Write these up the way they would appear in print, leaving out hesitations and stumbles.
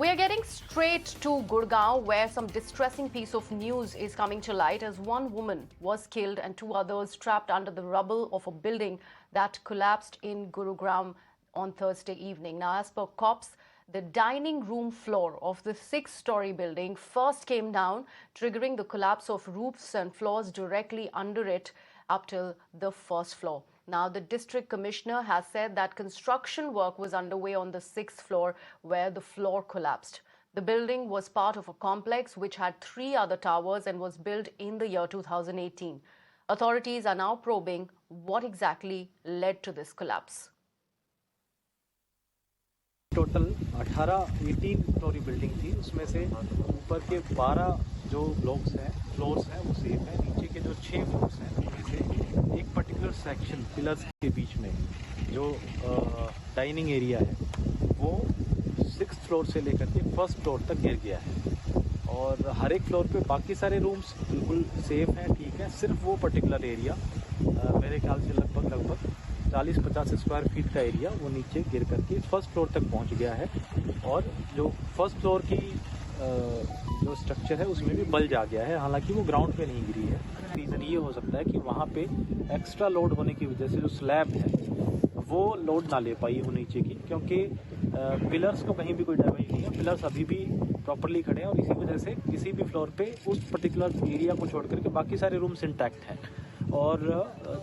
We are getting straight to Gurgaon, where some distressing piece of news is coming to light as one woman was killed and two others trapped under the rubble of a building that collapsed in Gurugram on Thursday evening. Now, as per cops, the dining room floor of the six-story building first came down, triggering the collapse of roofs and floors directly under it up till the first floor. Now, the district commissioner has said that construction work was underway on the sixth floor where the floor collapsed. The building was part of a complex which had three other towers and was built in the year 2018. Authorities are now probing what exactly led to this collapse. Total 18 फ्लोरी building थी, उसमें से ऊपर के 12 जो floors हैं वो safe हैं। नीचे के जो 6 फ्लोर्स हैं उनमें से एक पर्टिकुलर सेक्शन पिलर्स के बीच में जो डाइनिंग एरिया है वो 6th फ्लोर से लेकर के 1st फ्लोर तक गिर गया है और हर एक फ्लोर पे बाकी सारे रूम्स बिल्कुल सेफ हैं, ठीक है। सिर्फ वो पर्टिकुलर एरिया मेरे ख्याल से लगभग 40-50 स्क्वायर फीट का एरिया वो नीचे गिर करके 1st फ्लोर तक पहुंच गया है और जो 1st फ्लोर की जो स्ट्रक्चर है उसमें भी बल्ज आ गया है। हालांकि वो ग्राउंड पे नहीं गिरी है। रीज़न ये हो सकता है कि वहाँ पे एक्स्ट्रा लोड होने की वजह से जो स्लैब है वो लोड ना ले पाई हो नीचे की, क्योंकि पिलर्स को कहीं भी कोई डैमेज नहीं है। पिलर्स अभी भी प्रॉपरली खड़े हैं और इसी वजह से किसी भी फ्लोर पे उस पर्टिकुलर एरिया को छोड़ करके बाकी सारे रूम्स इंटैक्ट हैं। और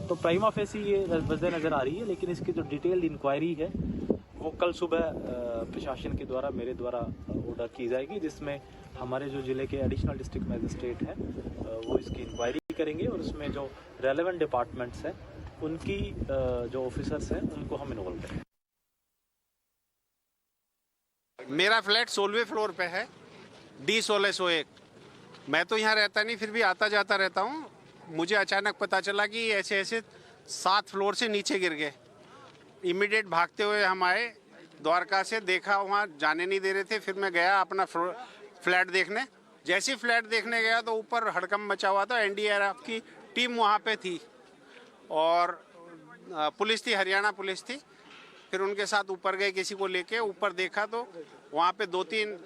तो प्राइमा फेसी ये वजह नज़र आ रही है, लेकिन इसकी जो डिटेल्ड इंक्वायरी है वो कल सुबह प्रशासन के द्वारा मेरे द्वारा ऑर्डर की जाएगी, जिसमें हमारे जो ज़िले के एडिशनल डिस्ट्रिक्ट मजिस्ट्रेट हैं वो इसकी इंक्वायरी करेंगे और उसमें जो रेलेवेंट डिपार्टमेंट्स हैं उनकी जो ऑफिसर्स हैं उनको हम इन्वॉल्व करेंगे। मेरा फ्लैट 16वें फ्लोर पे है, D1601। मैं तो यहाँ रहता नहीं, फिर भी आता जाता रहता हूँ। मुझे अचानक पता चला कि ऐसे 7 फ्लोर से नीचे गिर गए। इमीडिएट भागते हुए हम आए द्वारका से, देखा वहाँ जाने नहीं दे रहे थे। फिर मैं गया अपना फ्लैट देखने। जैसे ही फ्लैट देखने गया तो ऊपर हड़कंप मचा हुआ था। NDRF की टीम वहाँ पे थी और पुलिस थी, हरियाणा पुलिस थी। फिर उनके साथ ऊपर गए, किसी को लेके ऊपर देखा तो वहाँ पे 2-3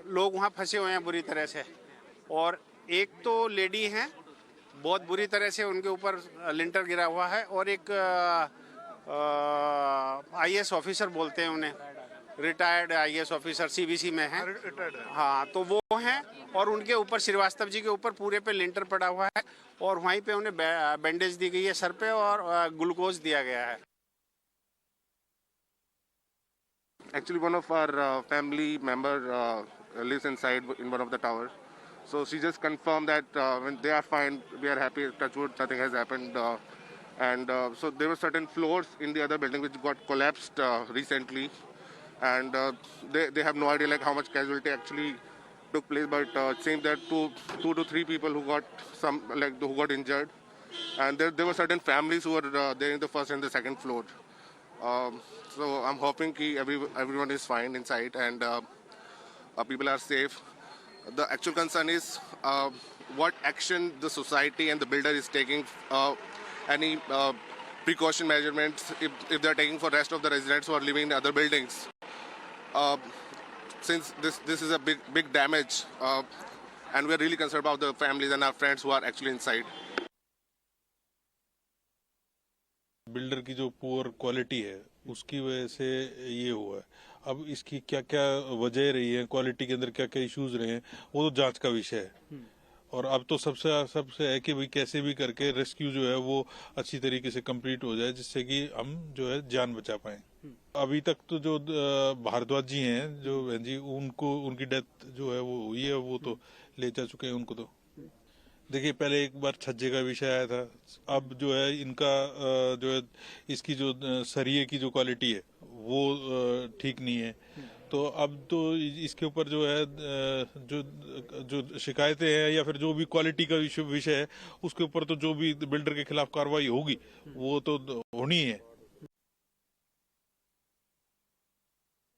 लोग वहाँ फंसे हुए हैं बुरी तरह से, और एक तो लेडी हैं, बहुत बुरी तरह से उनके ऊपर लिंटर गिरा हुआ है, और एक IAS ऑफिसर बोलते हैं उन्हें, रिटायर्ड IAS ऑफिसर CBC में हैं। हाँ, तो वो हैं और उनके ऊपर श्रीवास्तव जी के ऊपर पूरे पे लिंटर पड़ा हुआ है और वहीं पे उन्हें बैंडेज दी गई है सर पे और ग्लूकोज दिया गया है। Actually, one of our family member lives inside in one of the towers. So she just confirmed that when they are fine, we are happy, touch wood, nothing has happened. So there were certain floors in the other building which got collapsed recently. And they have no idea like how much casualty actually took place, but it seems that two to three people who got injured. And there were certain families who were there in the first and the second floor. So I'm hoping that everyone is fine inside and people are safe. The actual concern is what action the society and the builder is taking, any precaution measurements if they're taking for rest of the residents who are living in other buildings. Since this is a big damage, and we're really concerned about the families and our friends who are actually inside. Builder की जो poor quality है उसकी वजह से ये हुआ है। अब इसकी क्या क्या वजह रही है, क्वालिटी के अंदर क्या क्या इश्यूज रहे हैं, वो तो जांच का विषय है। और अब तो सबसे है कि भाई कैसे भी करके रेस्क्यू जो है वो अच्छी तरीके से कंप्लीट हो जाए, जिससे कि हम जो है जान बचा पाए। अभी तक तो जो भारद्वाज जी हैं, जो बहन जी, उनकी डेथ जो है वो हुई है, वो तो ले जा चुके हैं उनको। तो देखिए, पहले एक बार छज्जे का विषय आया था, अब जो है इनका जो है इसकी जो सरिये की जो क्वालिटी है वो ठीक नहीं है। तो अब तो इसके ऊपर जो है जो शिकायतें हैं या फिर जो भी क्वालिटी का विषय है उसके ऊपर तो जो भी बिल्डर के खिलाफ कार्रवाई होगी वो तो होनी है।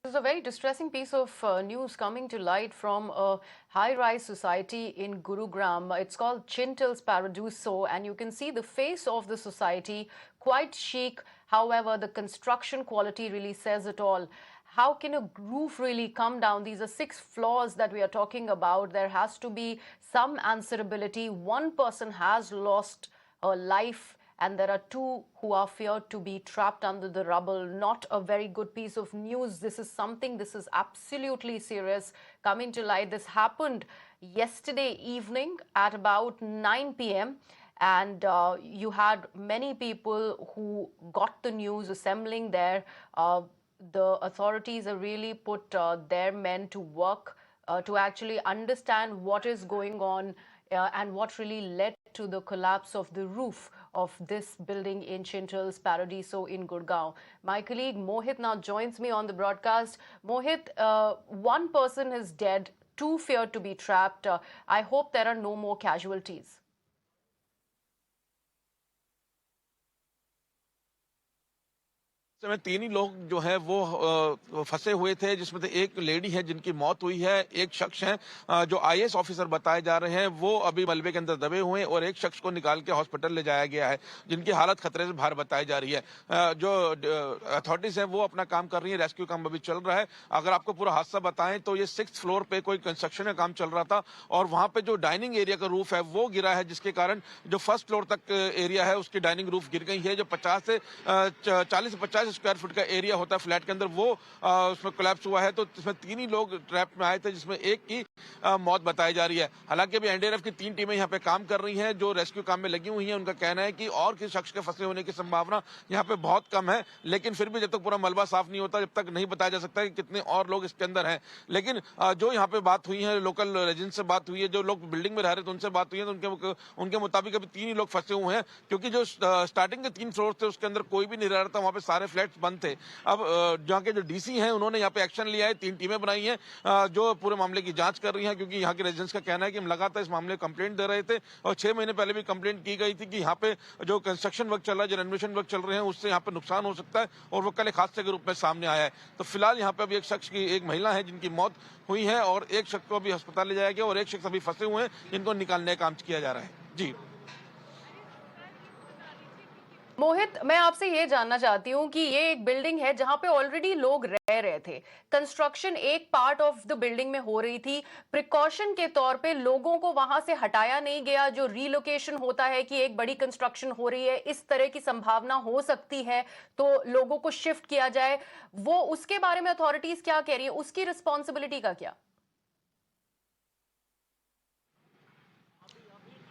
This is a very distressing piece of news coming to light from a high-rise society in Gurugram. It's called Chintal's Paradiso, and you can see the face of the society, quite chic. However, the construction quality really says it all. how can a roof really come down? These are 6 floors that we are talking about. There has to be some answerability. One person has lost a life, and there are 2 who are feared to be trapped under the rubble. Not a very good piece of news. This is absolutely serious coming to light. This happened yesterday evening at about 9 p.m. and you had many people who got the news assembling there. The authorities have really put their men to work to actually understand what is going on and what really led to the collapse of the roof of this building in Chintal's Paradiso in Gurgaon. My colleague Mohit now joins me on the broadcast. Mohit, one person is dead, 2 feared to be trapped. I hope there are no more casualties. समय 3 ही लोग जो है वो फंसे हुए थे, जिसमें से एक लेडी है जिनकी मौत हुई है, एक शख्स है जो आईएएस ऑफिसर बताए जा रहे हैं वो अभी मलबे के अंदर दबे हुए हैं और एक शख्स को निकाल के हॉस्पिटल ले जाया गया है जिनकी हालत खतरे से बाहर बताई जा रही है। जो अथॉरिटीज है वो अपना काम कर रही है, रेस्क्यू काम अभी चल रहा है। अगर आपको पूरा हादसा बताएं तो ये 6th फ्लोर पे कोई कंस्ट्रक्शन का काम चल रहा था और वहां पे जो डाइनिंग एरिया का रूफ है वो गिरा है, जिसके कारण जो 1st फ्लोर तक एरिया है उसकी डाइनिंग रूफ गिर गई है। जो 40 से 50 स्क्वायर फुट का एरिया होता है फ्लैट के अंदर वो उसमें कोलैप्स हुआ है। तो इसमें 3 ही लोग ट्रैप में आए थे, जिसमें एक की मौत बताई जा रही है। हालांकि अभी एनडीआरएफ की 3 टीमें यहाँ पे काम कर रही हैं जो रेस्क्यू काम में लगी हुई हैं। उनका कहना है कि और किसी शख्स के फंसे होने की संभावना यहाँ पे बहुत कम है, लेकिन फिर भी जब तक पूरा मलबा साफ नहीं होता, जब तक नहीं बताया जा सकता कि कितने और लोग इसके अंदर हैं। लेकिन जो यहाँ पे बात हुई है, लोकल रेजिडेंट से बात हुई है, जो लोग बिल्डिंग में रह रहे थे उनसे बात हुई है, तो उनके मुताबिक अभी 3 ही लोग फंसे हुए हैं, क्योंकि जो स्टार्टिंग के 3 फ्लोर थे उसके अंदर कोई भी नहीं रह रहा था, वहां पे सारे फ्लैट्स बंद थे। अब जहाँ के जो डीसी हैं उन्होंने यहाँ पे एक्शन लिया है, 3 टीमें बनाई हैं जो पूरे मामले की जांच कर रही हैं, क्योंकि यहाँ के रेजिडेंट्स का कहना है कि हम लगातार इस मामले में कंप्लेंट दे रहे थे और 6 महीने पहले भी कंप्लेंट की गई थी कि यहाँ पे जो कंस्ट्रक्शन वर्क चल रहा है, जो रेनोवेशन वर्क चल रहे हैं, उससे यहाँ पे नुकसान हो सकता है और वो कल एक हादसे के रूप में सामने आया है। तो फिलहाल यहाँ पे अभी एक महिला है जिनकी मौत हुई है और एक शख्स को अभी अस्पताल ले जाया गया और एक शख्स अभी फंसे हुए हैं जिनको निकालने का काम किया जा रहा है। जी मोहित, मैं आपसे ये जानना चाहती हूँ कि ये एक बिल्डिंग है जहां पे ऑलरेडी लोग रह रहे थे, कंस्ट्रक्शन एक पार्ट ऑफ द बिल्डिंग में हो रही थी, प्रिकॉशन के तौर पे लोगों को वहां से हटाया नहीं गया। जो रीलोकेशन होता है कि एक बड़ी कंस्ट्रक्शन हो रही है, इस तरह की संभावना हो सकती है तो लोगों को शिफ्ट किया जाए, वो उसके बारे में अथॉरिटीज क्या कह रही है, उसकी रिस्पॉन्सिबिलिटी का क्या?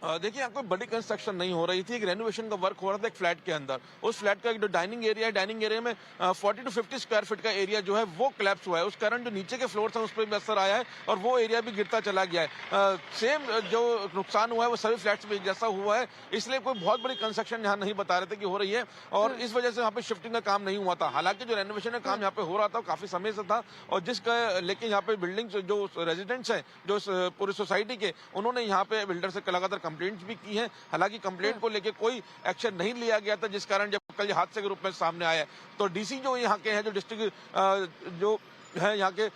देखिए, यहाँ कोई बड़ी कंस्ट्रक्शन नहीं हो रही थी, एक रेनोवेशन का वर्क हो रहा था एक फ्लैट के अंदर। उस फ्लैट का जो डाइनिंग एरिया है, डाइनिंग एरिया में 40 to 50 स्क्वायर फीट का एरिया जो है वो कोलैप्स हुआ है। उस कारण जो नीचे के फ्लोर हैं उस पर भी असर आया है और वो एरिया भी गिरता चला गया है। सेम जो नुकसान हुआ है वो सभी फ्लैट्स में जैसा हुआ है, इसलिए कोई बहुत बड़ी कंस्ट्रक्शन यहाँ नहीं बता रहे थे कि हो रही है और इस वजह से यहाँ पे शिफ्टिंग का काम नहीं हुआ था। हालांकि जो रेनोवेशन का काम यहाँ पे हो रहा था काफी समय से था और लेकिन यहाँ पे बिल्डिंग जो रेजिडेंट्स हैं जो पूरी सोसाइटी के, उन्होंने यहाँ पे बिल्डर से लगातार कंप्लेंट भी की है। हालांकि कंप्लेंट को लेकर कोई एक्शन नहीं लिया गया था, जिस कारण जब कल हादसे के रूप में सामने आया तो डीसी जो यहाँ के हैं, जो डिस्ट्रिक्ट जो है यहाँ के,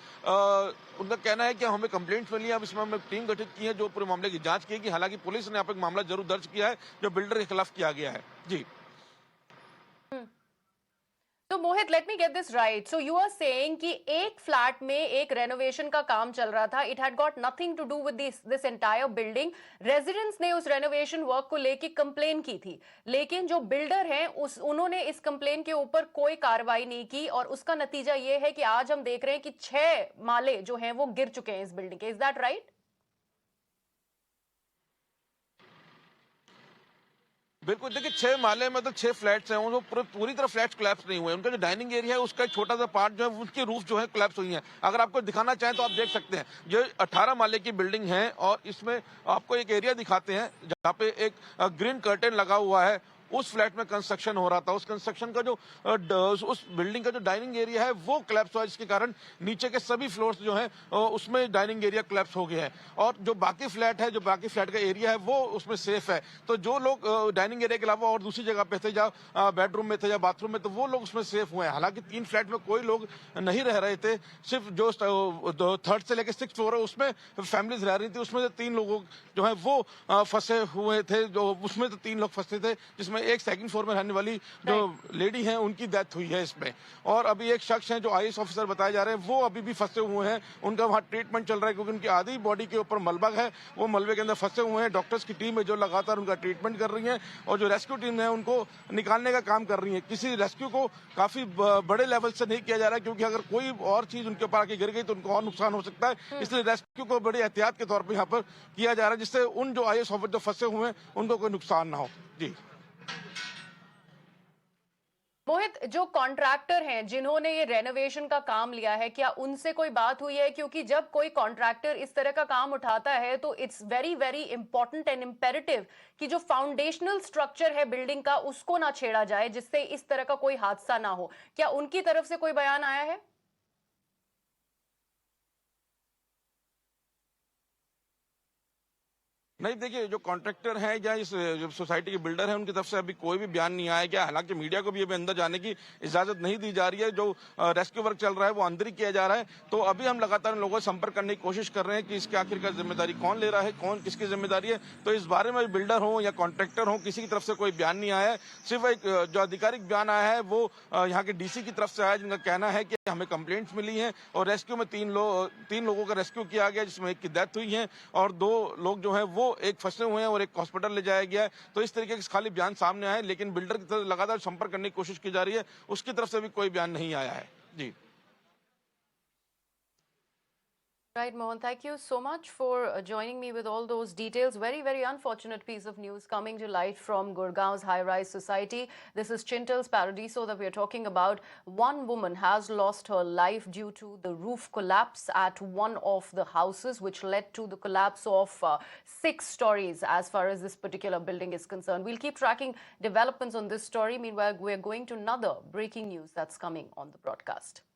उनका कहना है कि हमें कंप्लेंट्स मिली है, अब इसमें हमने टीम गठित की है जो पूरे मामले की जांच की। हालांकि पुलिस ने यहाँ पे मामला जरूर दर्ज किया है जो बिल्डर के खिलाफ किया गया है। जी तो Mohit, let me get this right, so you are saying कि एक फ्लैट में एक रेनोवेशन का काम चल रहा था, it had got nothing to do with this entire building. Residents ने उस रेनोवेशन वर्क को लेके कंप्लेन की थी, लेकिन जो बिल्डर हैं उन्होंने इस कंप्लेन के ऊपर कोई कार्रवाई नहीं की और उसका नतीजा ये है कि आज हम देख रहे हैं कि 6 माले जो हैं वो गिर चुके हैं इस बिल्डिंग के। Is that right? बिल्कुल, देखिए 6 माले में तो 6 फ्लैट्स हैं, वो पूरी तरह फ्लैट्स कोलैप्स नहीं हुए। उनका जो डाइनिंग एरिया है उसका एक छोटा सा पार्ट जो है उसकी रूफ जो है कोलैप्स हुई है। अगर आपको दिखाना चाहें तो आप देख सकते हैं, ये 18 माले की बिल्डिंग है और इसमें आपको एक एरिया दिखाते हैं जहाँ पे एक ग्रीन कर्टेन लगा हुआ है। उस फ्लैट में कंस्ट्रक्शन हो रहा था, उस कंस्ट्रक्शन का जो उस बिल्डिंग का जो डाइनिंग एरिया है वो कोलैप्स हुआ, जिसके कारण नीचे के सभी फ्लोर्स जो हैं उसमें डाइनिंग एरिया कोलैप्स हो गया है और जो बाकी फ्लैट है, जो बाकी फ्लैट का एरिया है वो उसमें सेफ है। तो जो लोग डाइनिंग एरिया के अलावा और दूसरी जगह पे थे, या बेडरूम में थे या बाथरूम में, तो वो लोग उसमें सेफ हुए हैं। हालांकि 3 फ्लैट में कोई लोग नहीं रह रहे थे, सिर्फ जो 3rd से लेकर 6th फ्लोर है उसमें फैमिलीज रह रही थी, उसमें से 3 लोग जो है वो फंसे हुए थे, जो उसमें तो 3 लोग फंसे थे, जिसमें जिसमें एक सेकंड फ्लोर में रहने वाली जो लेडी है उनकी डेथ हुई है इसमें। और अभी एक शख्स है जो आईएएस ऑफिसर बताए जा रहे हैं, वो अभी भी फंसे हुए हैं, उनका वहाँ ट्रीटमेंट चल रहा है क्योंकि उनकी आधी बॉडी के ऊपर मलबा है, वो मलबे के अंदर फंसे हुए हैं। डॉक्टर्स की टीम है जो लगातार उनका ट्रीटमेंट कर रही है और जो रेस्क्यू टीम है उनको निकालने का काम कर रही है। किसी रेस्क्यू को काफी बड़े लेवल से नहीं किया जा रहा है क्योंकि अगर कोई और चीज उनके ऊपर आके गिर गई तो उनको और नुकसान हो सकता है, इसलिए रेस्क्यू को बड़ी एहतियात के तौर पर यहाँ पर किया जा रहा है जिससे उन जो आईएएस ऑफिसर जो फंसे हुए हैं उनको कोई नुकसान ना हो। जी मोहित, जो कॉन्ट्रैक्टर हैं जिन्होंने ये रेनोवेशन का काम लिया है, क्या उनसे कोई बात हुई है? क्योंकि जब कोई कॉन्ट्रैक्टर इस तरह का काम उठाता है तो it's very very important and imperative कि जो फाउंडेशनल स्ट्रक्चर है बिल्डिंग का उसको ना छेड़ा जाए, जिससे इस तरह का कोई हादसा ना हो। क्या उनकी तरफ से कोई बयान आया है? नहीं, देखिए जो कॉन्ट्रैक्टर है या इस जो सोसाइटी के बिल्डर है उनकी तरफ से अभी कोई भी बयान नहीं आया गया। हालांकि मीडिया को भी अभी अंदर जाने की इजाजत नहीं दी जा रही है। जो रेस्क्यू वर्क चल रहा है वो अंदर ही किया जा रहा है। तो अभी हम लगातार उन लोगों से संपर्क करने की कोशिश कर रहे हैं कि इसके आखिरकार जिम्मेदारी कौन ले रहा है, कौन किसकी जिम्मेदारी है। तो इस बारे में बिल्डर हो या कॉन्ट्रैक्टर हो, किसी की तरफ से कोई बयान नहीं आया है। सिर्फ एक जो आधिकारिक बयान आया है वो यहाँ के डीसी की तरफ से आया, जिनका कहना है कि हमें कंप्लेंट्स मिली हैं और रेस्क्यू में तीन लोगों का रेस्क्यू किया गया जिसमें एक की डेथ हुई है और 2 लोग जो है वो एक फंसे हुए हैं और एक हॉस्पिटल ले जाया गया है। तो इस तरीके के खाली बयान सामने आए, लेकिन बिल्डर की तरफ लगातार संपर्क करने की कोशिश की जा रही है, उसकी तरफ से भी कोई बयान नहीं आया है। जी Right, Mohan, thank you so much for joining me with all those details. Very, very unfortunate piece of news coming to light from Gurgaon's high-rise society. This is Chintal's Paradiso that we are talking about. One woman has lost her life due to the roof collapse at one of the houses, which led to the collapse of 6 stories as far as this particular building is concerned. We'll keep tracking developments on this story. Meanwhile, we're going to another breaking news that's coming on the broadcast.